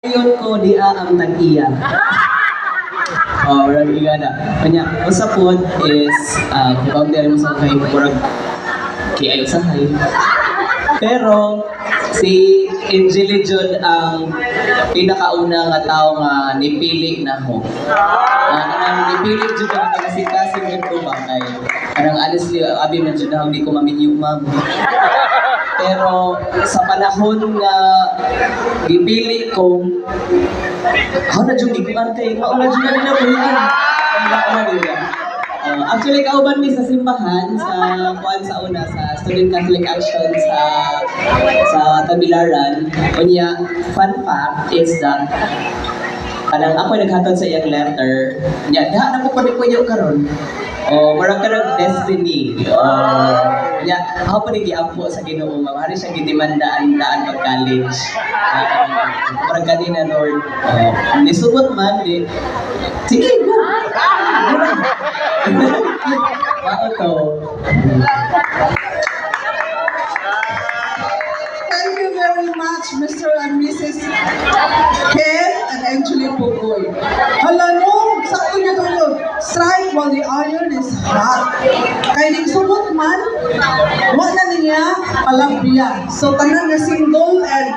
Yun ko di ang tag-iya. Oh, murag igana. Kanya, usapon is, kung dali mo sa kay murag kay ayo sa hay. Pero, si Angeli Jud ang pinakauna nga tao nga nipili na mo. Kanang nipili Jud ang taga-sikasin ko ba kay kanang honestly, abi man Jud na hindi ko maminyong ma'am. Pero sa panahon nga gipili ko, na Jud gikuan kay mauna Jud na nila ko. Actually, kauban mi sa simbahan, sa kuan sa una, sa Student Catholic Action sa Tabilaran. Kunya, fun fact is that kanang ako naghatod sa iyang letter, nya diha na ko panipunyo karon. Marang ka ng destiny. Nya, ako pa nag-iampo sa Ginoo, ma'am. Hari siya gidimandaan pag-college. Marang kanina, Lord. Nisugot man, di. Sige, go! Ako to. Thank you very much, Mr. and Mrs. Ken and Angeli Pugoy. Hala no, sakto niya to. Strike while the iron is hot. Kaya di sumot man, wala niya palabya. So, tanan na single and...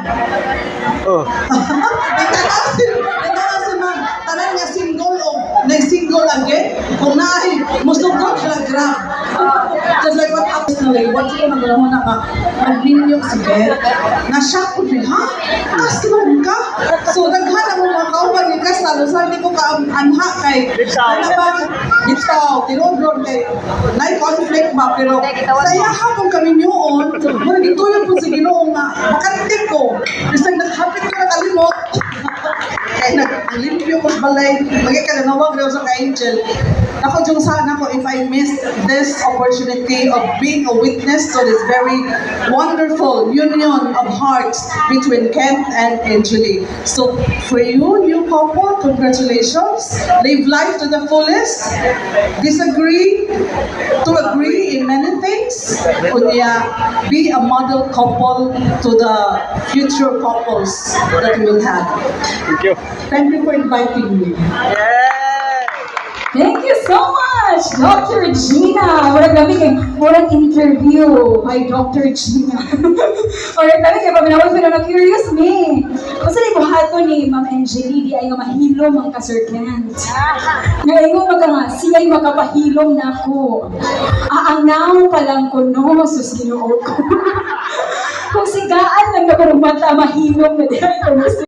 Nagtatasin ma'am, tanan nga single o nag-single again. Kung nahin, musugod siya grab. Just like what happens na like, once ko nagalaman na ka, mag-ninyo si Beth, na-shock ko din, ha? Aslan ka? So, naghanap mo mga kauban ni Kasal, so hindi ko ka-anha kay, Gitaw, tinodron kay, na-conflict ba, pero saya hapon kami niyoon, muna gituloy po sa Ginoo nga, makatik ko, kasi naghapit ko na kalimot, kaya nag-limpyo ko sa balay, magiging ka na nawag sa ka-angel. Ako yung sana ko if I missed this opportunity of being a witness to this very wonderful union of hearts between Kent and Angeli. So for you, new couple, congratulations. Live life to the fullest. Disagree to agree in many things. Kunya, be a model couple to the future couples that we will have. Thank you. Thank you for inviting me. Thank you so much, Dr. Gina. Murag interview by Dr. Gina. Alright, kaya paminawag ko na curious me. Kasi ni buhato ni Ma'am Angeli, di ay nga mahilom ang ka-Sir Kent. Ngayon nga siya ay makapahilom na ako. Aanaw pa lang ko no, sus Ginoo ko. Kung sigaan lang na mata mahilom na di ay